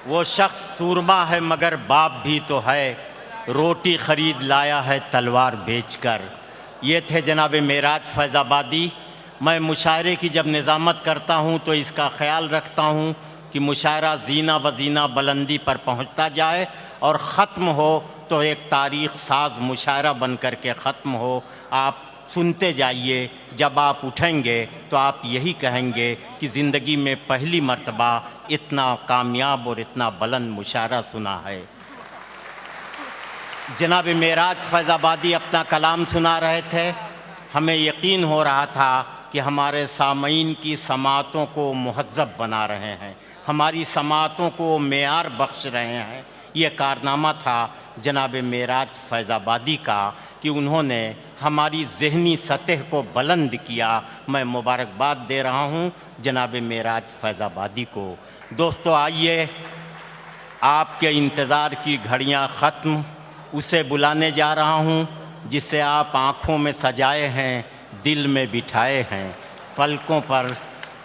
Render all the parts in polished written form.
वो शख्स सूरमा है मगर बाप भी तो है, रोटी ख़रीद लाया है तलवार बेचकर। ये थे जनाब मेराज फैज़ाबादी। मैं मुशायरे की जब निज़ामत करता हूँ तो इसका ख़याल रखता हूँ कि मुशायरा ज़ीना ब ज़ीना बुलंदी पर पहुँचता जाए और ख़त्म हो तो एक तारीख़ साज मुशायरा बन कर के ख़त्म हो। आप सुनते जाइए, जब आप उठेंगे तो आप यही कहेंगे कि ज़िंदगी में पहली मर्तबा इतना कामयाब और इतना बुलंद मुशायरा सुना है। जनाब मेराज फैज़ाबादी अपना कलाम सुना रहे थे। हमें यकीन हो रहा था कि हमारे सामईन की समातों को मुहज़्ज़ब बना रहे हैं, हमारी समातों को मेयार बख्श रहे हैं। ये कारनामा था जनाब मेराज फैज़ाबादी का कि उन्होंने हमारी ज़हनी सतह को बुलंद किया। मैं मुबारकबाद दे रहा हूँ जनाब मेराज फैज़ाबादी को। दोस्तों आइए, आपके इंतज़ार की घड़ियाँ ख़त्म, उसे बुलाने जा रहा हूँ जिसे आप आँखों में सजाए हैं, दिल में बिठाए हैं, पलकों पर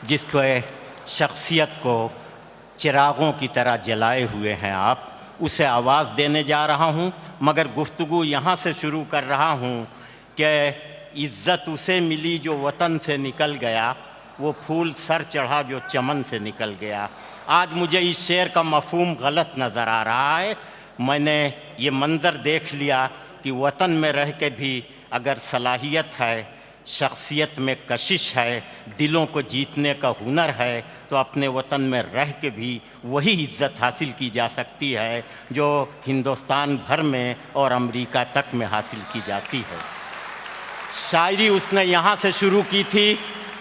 जिसको शख्सियत को चिरागों की तरह जलाए हुए हैं आप, उसे आवाज़ देने जा रहा हूँ। मगर गुफ्तगू यहाँ से शुरू कर रहा हूँ कि इज़्ज़त उसे मिली जो वतन से निकल गया, वो फूल सर चढ़ा जो चमन से निकल गया। आज मुझे इस शेर का मफ़हूम गलत नज़र आ रहा है। मैंने ये मंज़र देख लिया कि वतन में रह के भी अगर सलाहियत है, शख्सियत में कशिश है, दिलों को जीतने का हुनर है, तो अपने वतन में रह के भी वही इज़्ज़त हासिल की जा सकती है जो हिंदुस्तान भर में और अमेरिका तक में हासिल की जाती है। शायरी उसने यहाँ से शुरू की थी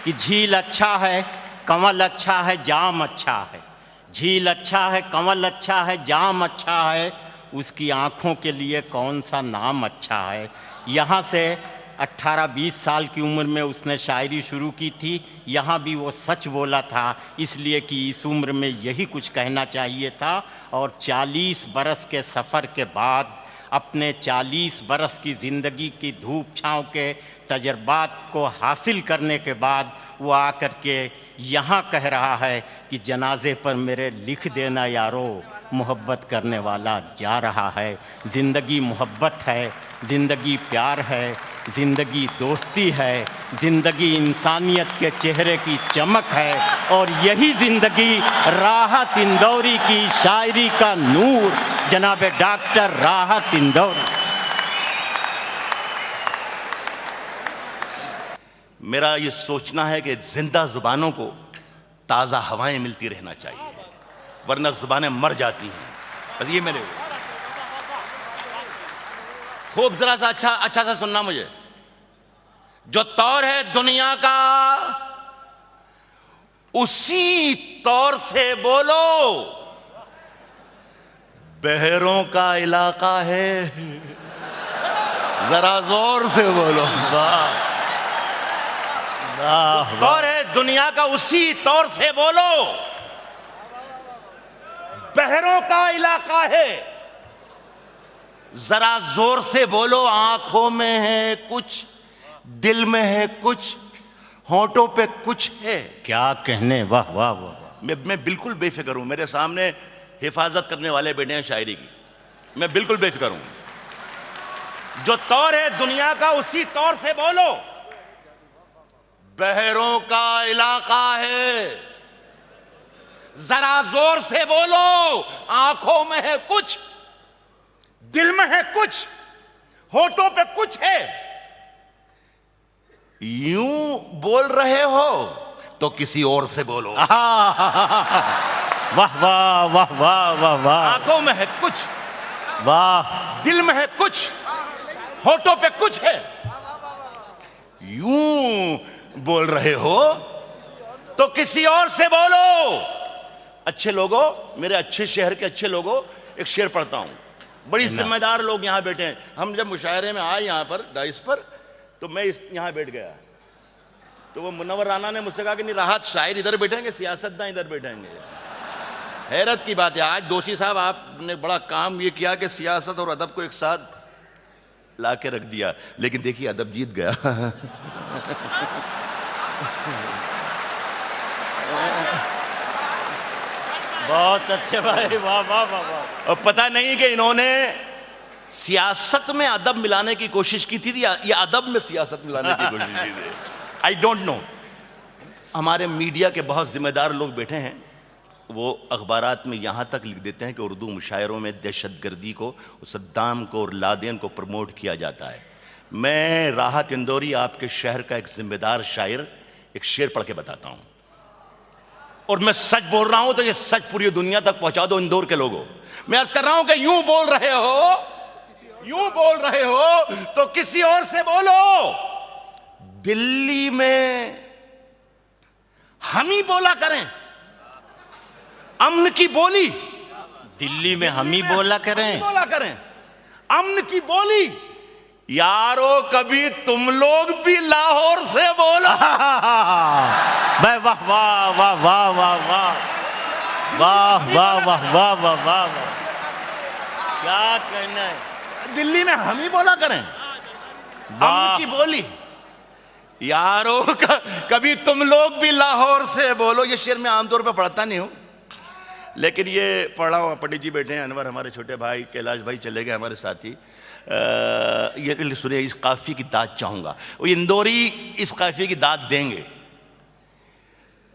कि झील अच्छा है, कंवल अच्छा है, जाम अच्छा है। झील अच्छा है, कंवल अच्छा है, जाम अच्छा है, उसकी आँखों के लिए कौन सा नाम अच्छा है। यहाँ से 18-20 साल की उम्र में उसने शायरी शुरू की थी। यहाँ भी वो सच बोला था, इसलिए कि इस उम्र में यही कुछ कहना चाहिए था। और 40 बरस के सफ़र के बाद, अपने 40 बरस की ज़िंदगी की धूप छाँव के तजर्बात को हासिल करने के बाद वो आकर के यहाँ कह रहा है कि जनाजे पर मेरे लिख देना यारो, मोहब्बत करने वाला जा रहा है। ज़िंदगी मोहब्बत है, ज़िंदगी प्यार है, ज़िंदगी दोस्ती है, ज़िंदगी इंसानियत के चेहरे की चमक है, और यही ज़िंदगी राहत इंदौरी की शायरी का नूर, जनाब डॉक्टर राहत इंदौरी। मेरा ये सोचना है कि जिंदा ज़ुबानों को ताज़ा हवाएं मिलती रहना चाहिए, वरना ज़ुबानें मर जाती हैं। बस ये मेरे खूब जरा सा अच्छा सा सुनना मुझे। जो तौर है दुनिया का उसी तौर से बोलो, बहरों का इलाका है, जरा जोर से बोलो। तौर है दुनिया का उसी तौर से बोलो, बहरों का इलाका है, जरा जोर से बोलो। आंखों में है कुछ, दिल में है कुछ, होंठों पे कुछ है। क्या कहने, वाह वाह वाह। मैं बिल्कुल बेफिक्र हूं। मेरे सामने हिफाजत करने वाले बैठे हैं शायरी की, मैं बिल्कुल बेफिक्र हूं। जो तौर है दुनिया का उसी तौर से बोलो, बहरों का इलाका है, जरा जोर से बोलो। आंखों में है कुछ, दिल में है कुछ, होठों पे कुछ है। यूं बोल रहे हो तो किसी और से बोलो। वाह वाह वाह वाह वाह वाह। आंखों में है कुछ, वाह, दिल में है कुछ, होठों पे कुछ है। यूं बोल रहे हो तो किसी और से बोलो। अच्छे लोगों, मेरे अच्छे शहर के अच्छे लोगों, एक शेर पढ़ता हूं। बड़ी जिम्मेदार लोग यहाँ बैठे हैं। हम जब मुशायरे में आए यहाँ पर डाइस पर, तो मैं यहाँ बैठ गया, तो वो मुनव्वर राना ने मुझसे कहा कि नहीं, राहत शायर इधर बैठेंगे, सियासतदान इधर बैठेंगे। हैरत की बात है, आज दोषी साहब आपने बड़ा काम ये किया कि सियासत और अदब को एक साथ ला के रख दिया, लेकिन देखिए अदब जीत गया। बहुत अच्छे भाई, वाह वाह वाह वाह। और पता नहीं कि इन्होंने सियासत में अदब मिलाने की कोशिश की थी या अदब में सियासत मिलाने की कोशिश की थी, आई डोंट नो। हमारे मीडिया के बहुत जिम्मेदार लोग बैठे हैं, वो अखबारात में यहाँ तक लिख देते हैं कि उर्दू मुशायरों में दहशतगर्दी को, सद्दाम को और लादेन को प्रमोट किया जाता है। मैं राहत इंदौरी, आपके शहर का एक जिम्मेदार शायर, एक शेर पढ़ के बताता हूँ, और मैं सच बोल रहा हूं तो ये सच पूरी दुनिया तक पहुंचा दो इंदौर के लोगों। मैं अर्ज कर रहा हूं कि यूं बोल रहे हो तो किसी और से बोलो। दिल्ली में हम ही बोला करें अमन की बोली, दिल्ली में हम ही बोला करें अमन की बोली। यारो कभी तुम लोग भी लाहौर से बोलो। वाह वाह वाह वाह वाह वाह वाह वाह वाह वाह वाह वाह वाह वाह, क्या कहना है। दिल्ली में हम ही बोला करें अमन की बोली। यारो कभी तुम लोग भी लाहौर से बोलो। ये शेर मैं आमतौर पर पढ़ता नहीं हूं, लेकिन ये पढ़ रहा हूँ। पंडित जी बैठे हैं, अनवर हमारे छोटे भाई, कैलाश भाई चले गए हमारे साथी। ये सुनिए, इस काफिये की दाद चाहूंगा, वो इंदौरी इस काफिये की दाद देंगे।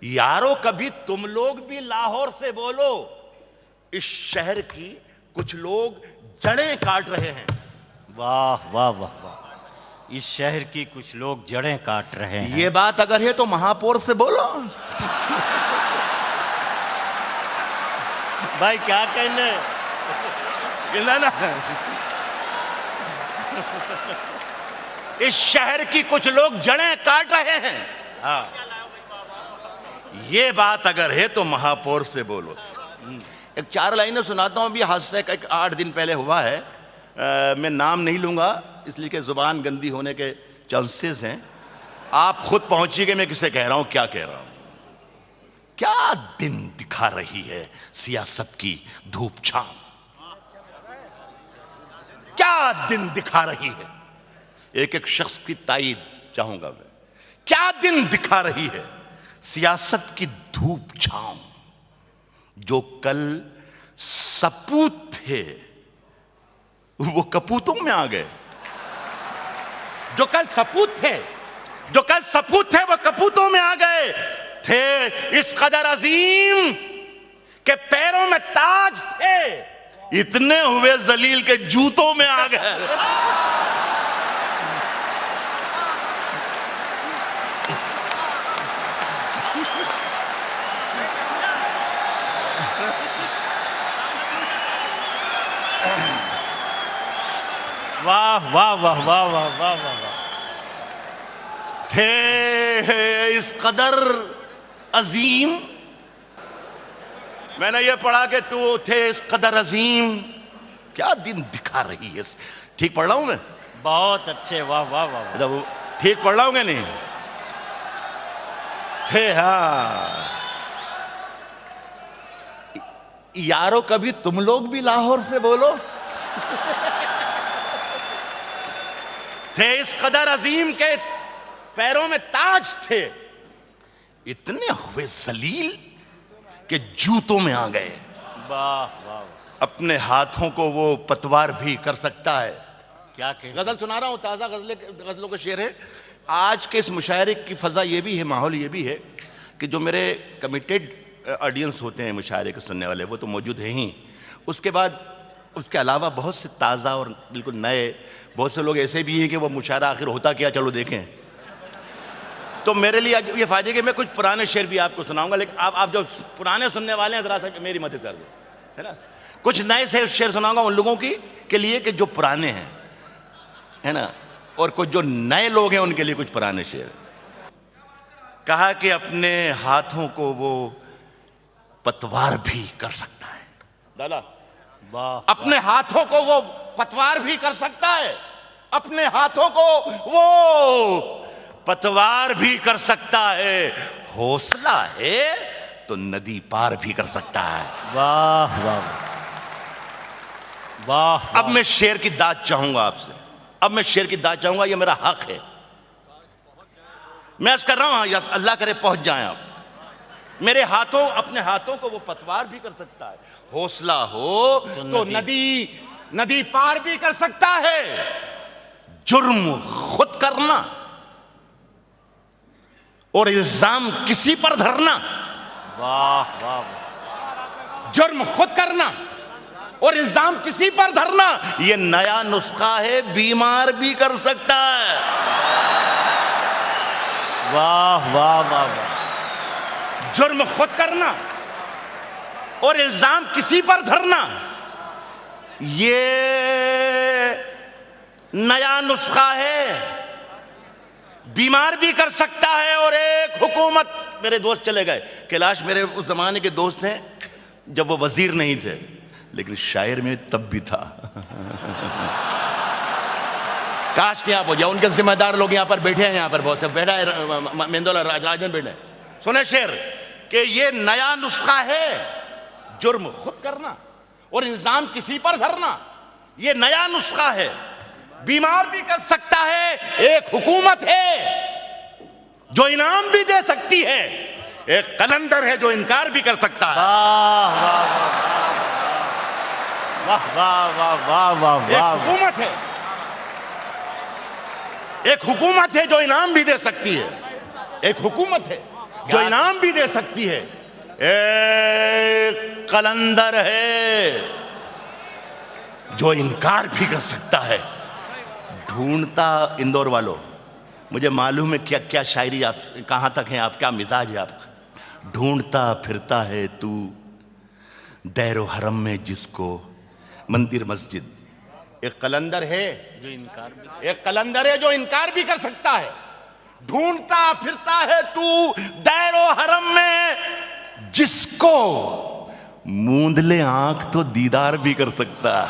यारो कभी तुम लोग भी लाहौर से बोलो, इस शहर की कुछ लोग जड़ें काट रहे हैं। वाह वाह वाह वाह, इस शहर की कुछ लोग जड़ें काट रहे हैं। ये बात अगर है तो महापौर से बोलो। भाई क्या कहना है ना, इस शहर की कुछ लोग जड़ें काट रहे हैं। हाँ, ये बात अगर है तो महापौर से बोलो। एक 4 लाइनें सुनाता हूं, भी हादसा एक 8 दिन पहले हुआ है। मैं नाम नहीं लूंगा इसलिए कि जुबान गंदी होने के चांसेस हैं। आप खुद पहुंचिए मैं किसे कह रहा हूं, क्या कह रहा हूं। क्या दिन दिखा रही है सियासत की धूप छांव, क्या दिन दिखा रही है। एक एक शख्स की ताईद चाहूंगा मैं। क्या दिन दिखा रही है सियासत की धूप छांव। जो कल सपूत थे वो कपूतों में आ गए। जो कल सपूत थे वो कपूतों में आ गए। थे इस कदर अजीम के पैरों में ताज थे, इतने हुए जलील के जूतों में आ गए। वाह वाह वाह वाह वाह वाह वाह वाह। थे इस कदर अजीम, मैंने ये पढ़ा कि तू थे इस कदर अजीम। क्या दिन दिखा रही है। ठीक पढ़ रहा हूं मैं? बहुत अच्छे, वाह वाह वाह वाह। वो ठीक पढ़ रहा हूं क्या नहीं? थे, हाँ। यारो कभी तुम लोग भी लाहौर से बोलो। थे इस कदर अजीम के पैरों में ताज थे, इतने हुए जलील के जूतों में आ गए। वाह वाह। अपने हाथों को वो पतवार भी कर सकता है। क्या कह, गजल सुना रहा हूं, ताजा गजलों का शेर है। आज के इस मुशायरे की फजा ये भी है, माहौल ये भी है कि जो मेरे कमिटेड ऑडियंस होते हैं मुशायरे के सुनने वाले, वो तो मौजूद हैं ही। उसके बाद उसके अलावा बहुत से ताज़ा और बिल्कुल नए, बहुत से लोग ऐसे भी हैं कि वो मुशायरा आखिर होता क्या, चलो देखें। तो मेरे लिए आज ये फ़ायदे कि मैं कुछ पुराने शेर भी आपको सुनाऊंगा, लेकिन आप जो पुराने सुनने वाले हैं ज़रा सा मेरी मदद कर दो, है ना। कुछ नए शेर सुनाऊंगा उन लोगों की के लिए कि जो पुराने हैं, है ना, और कुछ जो नए लोग हैं उनके लिए कुछ पुराने शेर। कहा कि अपने हाथों को वो पतवार भी कर सकता है। दादा वाह। अपने हाथों को वो पतवार भी कर सकता है, अपने हाथों को वो पतवार भी कर सकता है। हौसला है तो नदी पार भी कर सकता है। वाह वाह वाह। अब मैं शेर की दाद चाहूंगा आपसे, अब मैं शेर की दाद चाहूंगा, ये मेरा हक है। मैं अर्ज कर रहा हूं, यस, अल्लाह करे पहुंच जाएं आप। मेरे हाथों, अपने हाथों को वो पतवार भी कर सकता है। हौसला हो तो नदी पार भी कर सकता है। जुर्म खुद करना और इल्जाम किसी पर धरना, वाह वाह वाह। जुर्म खुद करना और इल्जाम किसी पर धरना, ये नया नुस्खा है, बीमार भी कर सकता है। वाह वाह वाह वाह। जुर्म खुद करना और इल्जाम किसी पर धरना, ये नया नुस्खा है, बीमार भी कर सकता है। और एक हुकूमत, मेरे दोस्त चले गए, कैलाश मेरे उस जमाने के दोस्त हैं जब वो वजीर नहीं थे, लेकिन शायर में तब भी था। काश के आप हो जाओ, उनके जिम्मेदार लोग यहाँ पर बैठे हैं, यहाँ पर बहुत से बैठा है, मेंदोला राजन बैठे। सुने शेर कि ये नया नुस्खा है, जुर्म खुद करना और इल्जाम किसी पर धरना, ये नया नुस्खा है, बीमार भी कर सकता है। एक हुकूमत है जो इनाम भी दे सकती है, एक कलंदर है जो इनकार भी कर सकता है। वाह वाह वाह वाह वाह वाह। एक हुकूमत है, एक हुकूमत है जो इनाम भी दे सकती है, एक हुकूमत है जो इनाम भी दे सकती है। एक कलंदर है जो इनकार भी कर सकता है। ढूंढता, इंदौर वालों, मुझे मालूम है क्या क्या शायरी आप कहां तक है, आप क्या मिजाज है आपका। ढूंढता फिरता है तू दैरो हरम में जिसको, मंदिर मस्जिद। एक कलंदर है जो इनकार भी, एक कलंदर है जो इनकार भी कर सकता है। ढूंढता फिरता है तू दैरो हरम में जिसको, मूंद ले आंख तो दीदार भी कर सकता है।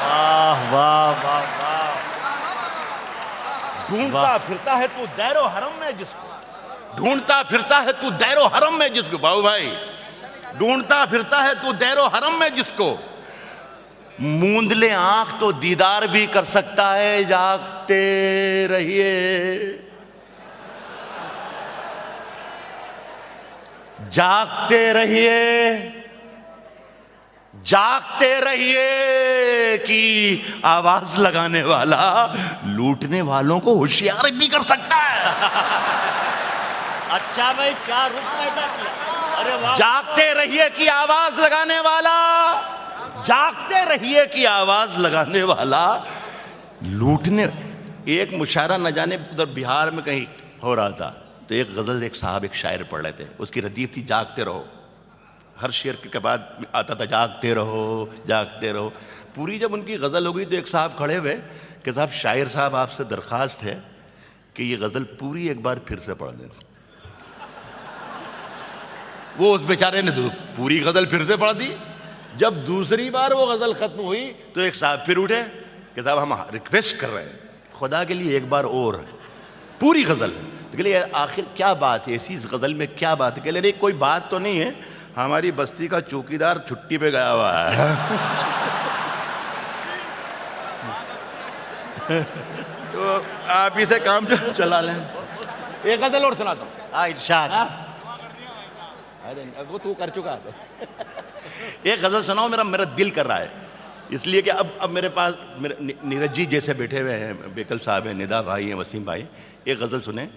वाह वाह वाह वाह। ढूंढता फिरता है तू दैरो हरम में जिसको, ढूंढता फिरता है तू दैरो हरम में जिसको, बाबू भाई, ढूंढता फिरता है तू दैरो हरम में जिसको, मूंद ले आंख तो दीदार भी कर सकता है। जागते रहिए, जागते रहिए, जागते रहिए कि आवाज लगाने वाला लूटने वालों को होशियार भी कर सकता है। अच्छा भाई, क्या रुख पैदा किया। अरे वाह। जागते रहिए कि आवाज लगाने वाला, जागते रहिए कि आवाज लगाने वाला लूटने। एक मुशायरा न जाने उधर बिहार में कहीं हो रहा था, तो एक गजल एक साहब एक शायर पढ़ रहे थे, उसकी रदीफ थी जागते रहो। हर शेर के बाद आता था जागते रहो जागते रहो। पूरी जब उनकी गजल हो गई तो एक साहब खड़े हुए कि साहब, शायर साहब आपसे दरखास्त है कि ये गजल पूरी एक बार फिर से पढ़ दें। वो उस बेचारे ने पूरी गजल फिर से पढ़ दी। जब दूसरी बार वो गजल खत्म हुई तो एक साहब फिर उठे कि साहब हम रिक्वेस्ट कर रहे हैं, खुदा के लिए एक बार और पूरी गजल। तो के लिए आखिर क्या बात है, ऐसी इस गजल में क्या बात है? के लिए कोई बात तो नहीं है, हमारी बस्ती का चौकीदार छुट्टी पे गया हुआ है। तो आप इसे काम चला लें। एक गजल और सुनाता हूँ। इरशाद। वो तू कर चुका है। एक गजल सुनाओ, मेरा दिल कर रहा है, इसलिए कि अब मेरे पास नीरज जी जैसे बैठे हुए हैं, बेकल साहब हैं, निदा भाई हैं, वसीम भाई। एक गजल सुने।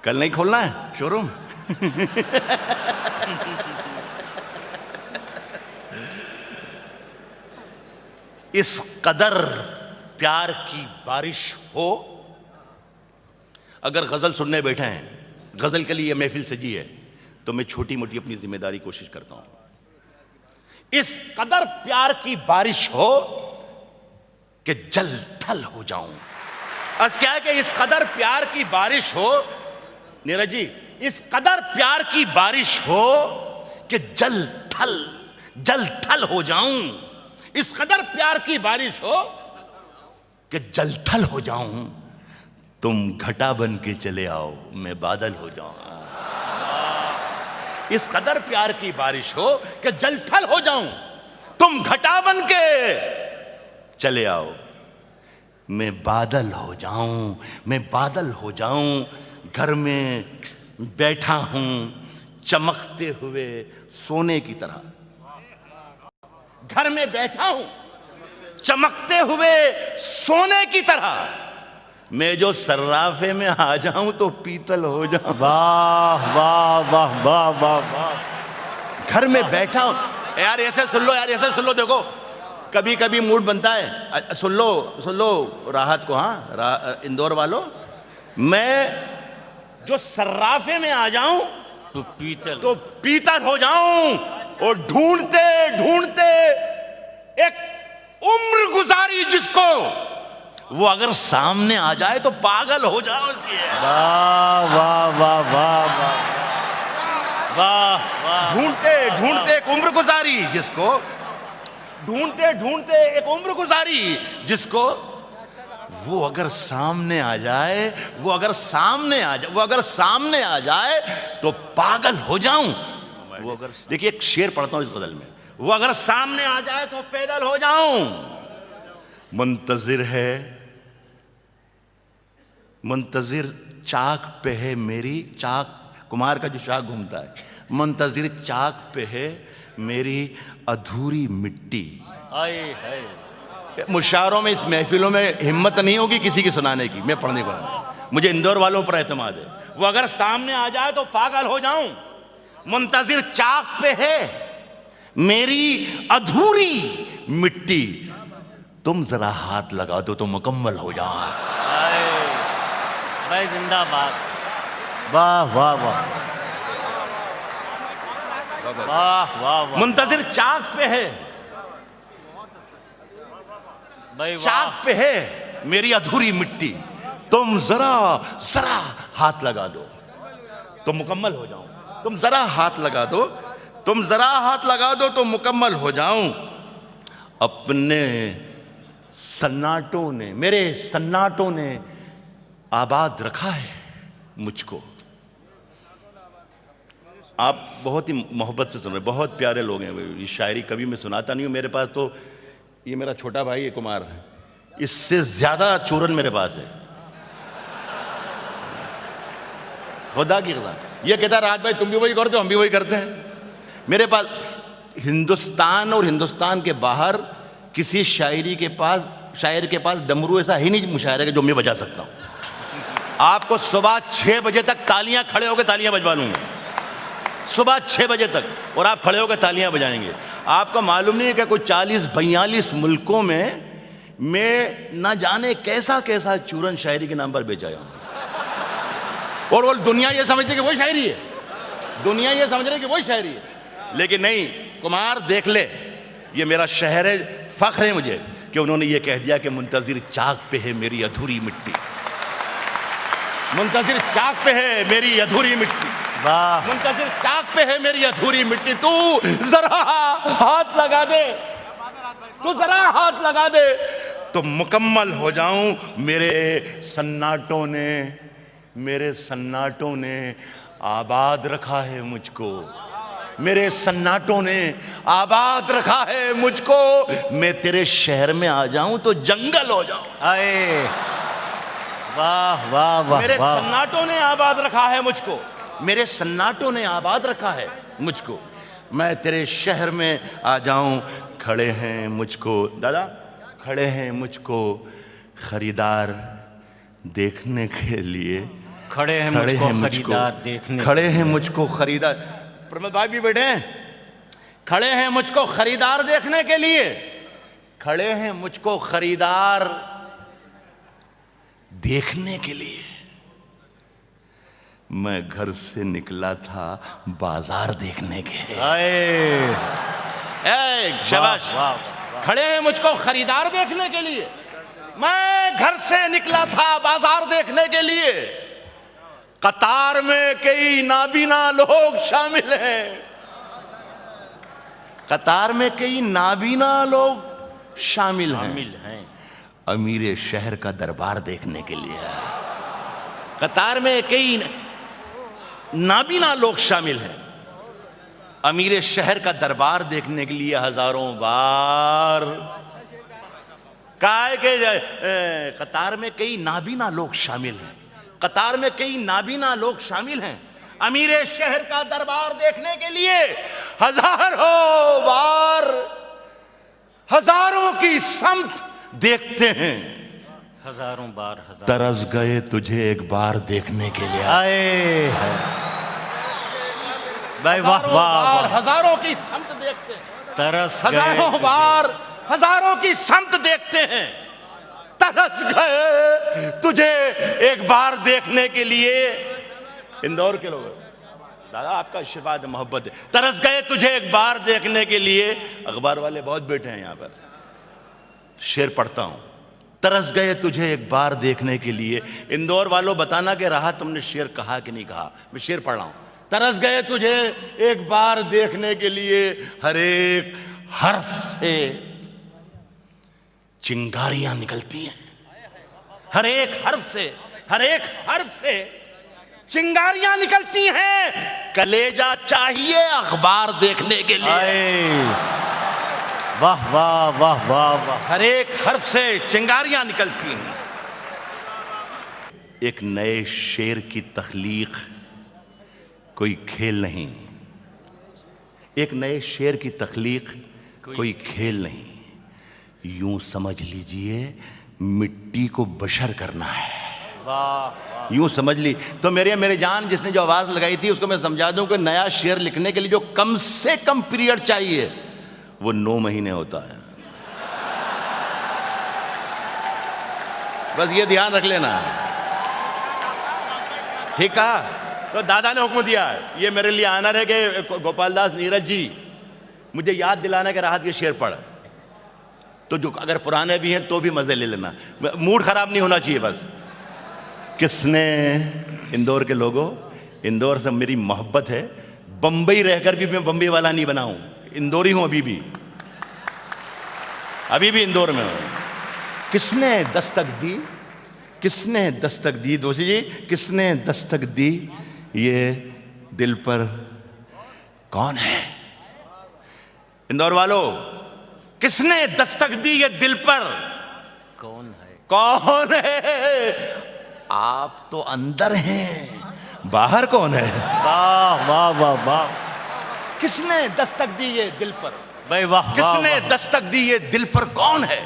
कल नहीं खोलना है शोरूम। इस कदर प्यार की बारिश हो। अगर गजल सुनने बैठे हैं, गजल के लिए महफिल सजी है, तो मैं छोटी मोटी अपनी जिम्मेदारी कोशिश करता हूं। इस कदर प्यार की बारिश हो कि जल थल हो जाऊं। आज क्या है कि इस कदर प्यार की बारिश हो, नीरज जी, इस कदर प्यार की बारिश हो कि जल थल हो जाऊं। इस कदर प्यार की बारिश हो कि जल थल हो जाऊं। तुम घटा बन के चले आओ, मैं बादल हो जाऊं। इस कदर प्यार की बारिश हो कि जल थल हो जाऊं, तुम घटा बन के चले आओ, मैं बादल हो जाऊं, मैं बादल हो जाऊं, घर में बैठा हूं चमकते हुए सोने की तरह। घर में बैठा हूं चमकते हुए सोने की तरह, मैं जो सर्राफे में आ जाऊं तो पीतल हो जाऊं। वाह वाह वाह वाह वाह वाह। घर में बैठा हूं यार, ऐसे सुन लो यार, ऐसे सुन लो। देखो कभी कभी मूड बनता है, सुन लो राहत को। हाँ इंदौर वालों, मैं जो सर्राफे में आ जाऊं तो पीतल हो जाऊं, और ढूंढते ढूंढते एक उम्र गुजारी जिसको, वो अगर सामने आ जाए तो पागल हो जाओ उसकी। वाह वाह वाह वाह वाह वाह वाह। ढूंढते ढूंढते एक उम्र गुजारी जिसको, ढूंढते ढूंढते एक उम्र गुजारी जिसको, वो अगर सामने आ जाए, वो अगर सामने आ जाए तो पागल हो जाऊं। वो अगर, देखिए एक शेर पढ़ता हूं इस गजल में, वो अगर सामने आ जाए तो पैदल हो जाऊं। मुंतजिर चाक पे है मेरी, चाक कुमार का जो चाक घूमता है, मुंतजिर चाक पे है मेरी अधूरी मिट्टी। मुशायरों में, इस महफिलों में हिम्मत नहीं होगी किसी की सुनाने की, मैं पढ़ने को, मुझे इंदौर वालों पर एतमाद है। वो अगर सामने आ जाए तो पागल हो जाऊं। मुंतजिर चाक पे है मेरी अधूरी मिट्टी, तुम जरा हाथ लगा दो तो मुकम्मल हो जाए। भाई जिंदाबाद। वाह वाह वाह वाह वाह वाह। मुंतजिर चाक पे है भाई, चाक पे है मेरी अधूरी मिट्टी, तुम जरा हाथ लगा दो तो मुकम्मल हो जाऊं। तुम जरा हाथ लगा दो, तुम जरा हाथ लगा दो तो मुकम्मल हो जाऊं। अपने सन्नाटों ने, मेरे सन्नाटों ने आबाद रखा है मुझको। आप बहुत ही मोहब्बत से सुन रहे, बहुत प्यारे लोग हैं। ये शायरी कभी मैं सुनाता नहीं हूँ, मेरे पास तो, ये मेरा छोटा भाई है कुमार, इससे ज्यादा चूरन मेरे पास है, खुदा की कसम। ये कहता है राज भाई तुम भी वही करते हो, हम भी वही करते हैं। मेरे पास हिंदुस्तान और हिंदुस्तान के बाहर किसी शायर के पास डमरू ऐसा ही नहीं मुशायरे के जो मैं बजा सकता हूं। आपको सुबह 6 बजे तक तालियां, खड़े होकर तालियां बजवा लूंगा, सुबह 6 बजे तक, और आप खड़े होकर तालियां बजाएंगे। आपको मालूम नहीं है कि कोई 40-42 मुल्कों में मैं ना जाने कैसा कैसा चूरन शायरी के नाम पर बेचा हूं, और वो दुनिया ये समझती है कि वही शायरी है, दुनिया ये समझ रही कि वही शायरी है। लेकिन नहीं, कुमार देख ले, ये मेरा शहर है, फख्र है मुझे कि उन्होंने ये कह दिया कि मुंतजिर चाक पे है मेरी अधूरी मिट्टी, मुंतजिर चाक पे है मेरी अधूरी मिट्टी, वाह, मुंतजिर चाक पे है मेरी अधूरी मिट्टी, तू जरा हाथ लगा दे, तू जरा हाथ लगा दे तो मुकम्मल हो जाऊं। मेरे सन्नाटों ने आबाद रखा है मुझको, मेरे सन्नाटों ने आबाद रखा है मुझको। मैं तेरे शहर में आ जाऊं तो जंगल हो जाऊं। आए वाह वाह वाह। मेरे सन्नाटों ने आबाद रखा है मुझको, मेरे सन्नाटों ने आबाद रखा है मुझको। मैं तेरे शहर में आ जाऊं, खड़े हैं मुझको, दादा खड़े हैं मुझको खरीदार देखने के लिए, खड़े हैं मुझको खरीदार देखने, खड़े हैं मुझको खरीदार, प्रमोद भाई भी बैठे हैं, खड़े हैं मुझको खरीदार देखने के लिए, खड़े हैं मुझको खरीदार देखने के लिए। मैं घर से निकला था बाजार देखने के। शाबाश, खड़े हैं मुझको खरीदार देखने के लिए, मैं घर से निकला था बाजार देखने के लिए। कतार में कई नाबीना लोग शामिल हैं, कतार में कई नाबीना लोग शामिल हैं, अमीर शहर का दरबार देखने के लिए। कतार में कई नाबीना लोग शामिल हैं, अमीर शहर का दरबार देखने के लिए हजारों बार कहा है कि कतार में कई नाबीना लोग शामिल हैं, कतार में कई नाबीना लोग शामिल हैं। अमीर शहर का दरबार देखने के लिए हजारों बार हजारों की समत देखते हैं। हजारों बार तरस गए तुझे एक बार देखने के लिए। आए भाई, वाह वाह, हजारों की समत देखते हैं, तरस हजारों बार हजारों की समत देखते हैं। तरस गए तुझे एक बार देखने के लिए। इंदौर के लोग, दादा आपका आशीर्वाद मोहब्बत है। तरस गए तुझे एक बार देखने के लिए। अखबार वाले बहुत बैठे हैं यहाँ पर, शेर पढ़ता हूं। तरस गए तुझे एक बार देखने के लिए। इंदौर वालों बताना कि रहा तुमने शेर कहा कि नहीं कहा। मैं शेर पढ़ रहा हूं। तरस गए तुझे एक बार देखने के लिए, हर एक हर्फ से चिंगारियां निकलती हैं। हर एक हर्फ से चिंगारियां निकलती हैं। कलेजा चाहिए अखबार देखने के लिए। वाह वाह वाह वाह वाह। हर एक हर्फ से चिंगारियां निकलती हैं। एक नए शेर की तख्लीक कोई खेल नहीं। एक नए शेर की तख्लीक कोई खेल नहीं। यूं समझ लीजिए मिट्टी को बशर करना है। वाह, यूं समझ ली तो मेरे जान जिसने जो आवाज लगाई थी उसको मैं समझा दूं कि नया शेर लिखने के लिए जो कम से कम पीरियड चाहिए वो 9 महीने होता है। बस ये ध्यान रख लेना। ठीक कहा? तो दादा ने हुक्म दिया, ये मेरे लिए आनर है कि गोपाल दास नीरज जी मुझे याद दिलाना कि राहत के शेर पढ़। तो जो अगर पुराने भी हैं तो भी मजे ले लेना, मूड खराब नहीं होना चाहिए बस। किसने, इंदौर के लोगों, इंदौर से मेरी मोहब्बत है। बंबई रहकर भी मैं बंबई वाला नहीं बना हूं, इंदौरी हूं अभी भी इंदौर में हूं। किसने दस्तक दी, किसने दस्तक दी दोषी जी, किसने दस्तक दी ये दिल पर, कौन है? इंदौर वालों, किसने दस्तक दी ये दिल पर? कौन है? कौन है? आप तो अंदर हैं, बाहर कौन है? वाह वाह वाह वाह। किसने दस्तक दी ये दिल पर? भाई वाह, किसने दस्तक दी ये दिल पर? कौन है?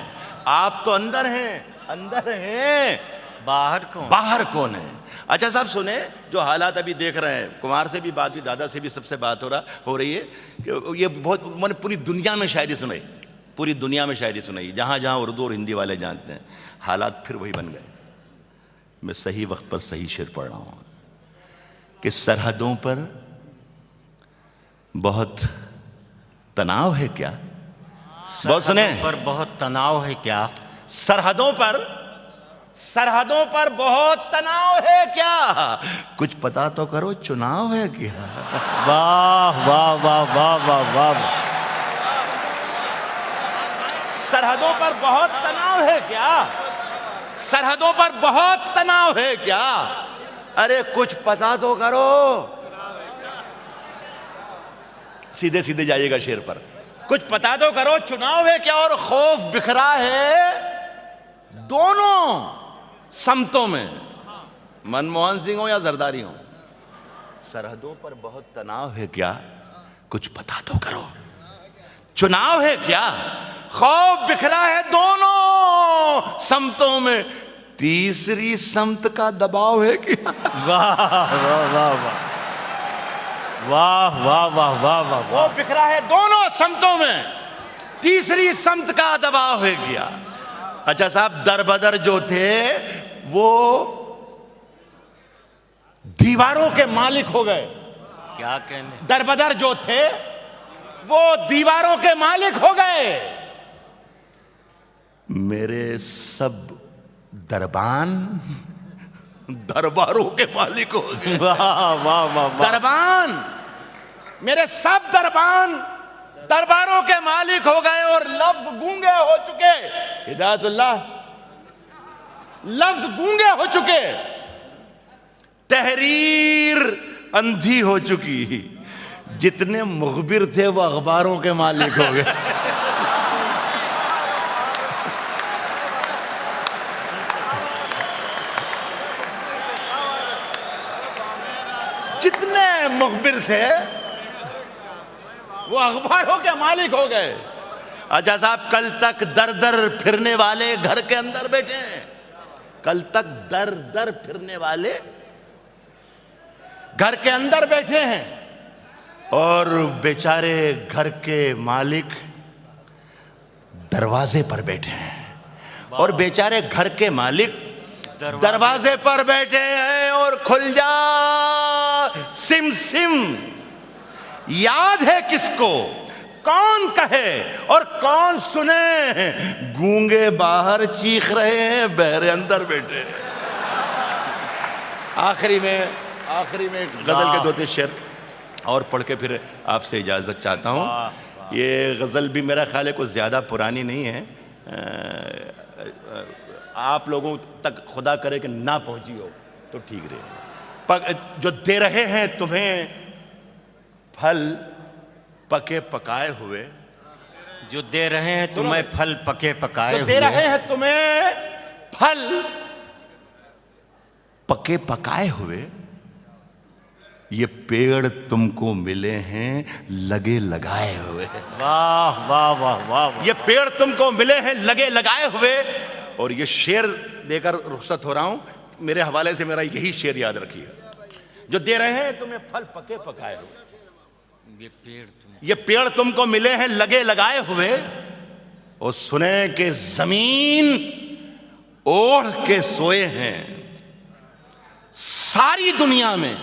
आप तो अंदर हैं, बाहर कौन? बाहर कौन है? अच्छा साहब सुने, जो हालात अभी देख रहे हैं, कुमार से भी बात हुई, दादा से भी सबसे बात हो रही है कि ये बहुत, मैंने पूरी दुनिया में शायरी सुनाई, पूरी दुनिया में शायरी सुनाई, जहां जहां उर्दू और हिंदी वाले जानते हैं। हालात फिर वही बन गए। मैं सही वक्त पर सही शेर पढ़ रहा हूं कि सरहदों पर बहुत तनाव है क्या? बहुत सुने, पर बहुत तनाव है क्या? सरहदों पर बहुत तनाव है क्या? कुछ पता तो करो, चुनाव है क्या? वाह वाह वाह वाह वाह वाह। सरहदों पर बहुत तनाव है क्या? सरहदों पर बहुत तनाव है क्या? अरे कुछ पता तो करो। सीधे सीधे जाइएगा शेर पर। कुछ पता तो करो, चुनाव है क्या? और खौफ बिखरा है दोनों समतों में, मनमोहन सिंह हो या जरदारी हो। सरहदों पर बहुत तनाव है क्या? कुछ पता तो करो। चुनाव है क्या? खौफ बिखरा है दोनों समतों में, तीसरी समत का दबाव है क्या? वाह वाह वाह वाह वाह वाह वाह वाह वाह। वो बिखरा है दोनों समतों में, तीसरी समत का दबाव है क्या? अच्छा साहब, दरबदर जो थे वो दीवारों के मालिक हो गए। क्या कहने? दरबदर जो थे वो दीवारों के मालिक हो गए। मेरे सब दरबान दरबारों के मालिक हो गए। वाह वाह वाह। दरबान, मेरे सब दरबान दरबारों के मालिक हो गए और लफ्ज गूंगे हो चुके। हिदायतुल्लाह, लफ्ज गूंगे हो चुके, तहरीर अंधी हो चुकी। जितने मुखबिर थे वो अखबारों के मालिक हो गए। मुखबिर थे, वो अखबारों के मालिक हो गए। अच्छा साहब, कल तक दर दर फिरने वाले घर के अंदर बैठे हैं, कल तक दर दर फिरने वाले घर के अंदर बैठे हैं, और बेचारे घर के मालिक दरवाजे पर बैठे हैं। और बेचारे घर के मालिक दरवाजे पर बैठे हैं, और खुल जा सिम सिम, याद है किसको, कौन कहे और कौन सुने, गूंगे बाहर चीख रहे हैं, बहरे अंदर बैठे हैं। आखिरी में गजल के 2-3 शेर और पढ़ के फिर आपसे इजाजत चाहता हूँ। ये गजल भी मेरा ख्याल है कुछ ज्यादा पुरानी नहीं है, आप लोगों तक खुदा करे कि ना पहुंची हो तो ठीक रहे। जो दे रहे हैं तुम्हें फल पके पकाए हुए, जो दे रहे हैं तुम्हें फल पके पकाए हुए, दे रहे हैं तुम्हें फल पके पकाए हुए, ये पेड़ तुमको मिले हैं लगे लगाए हुए। वाह वाह वाह वाह। ये पेड़ तुमको मिले हैं लगे लगाए हुए। और ये शेर देकर रुखसत हो रहा हूं, मेरे हवाले से मेरा यही शेर याद रखिए, जो दे रहे हैं तुम्हें फल पके पकाए हुए, ये पेड़ तुमको मिले हैं लगे लगाए हुए, और सुने के जमीन ओढ़ के सोए हैं सारी दुनिया में,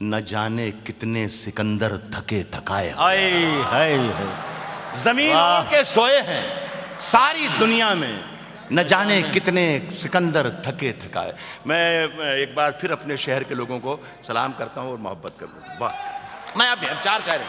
न जाने कितने सिकंदर थके थकाए। हाय हाय, जमीन ओढ़ के सोए हैं सारी दुनिया में, न जाने कितने सिकंदर थके थकाए। मैं एक बार फिर अपने शहर के लोगों को सलाम करता हूं और मोहब्बत करता हूं। वाह, मैं अब 4 शायर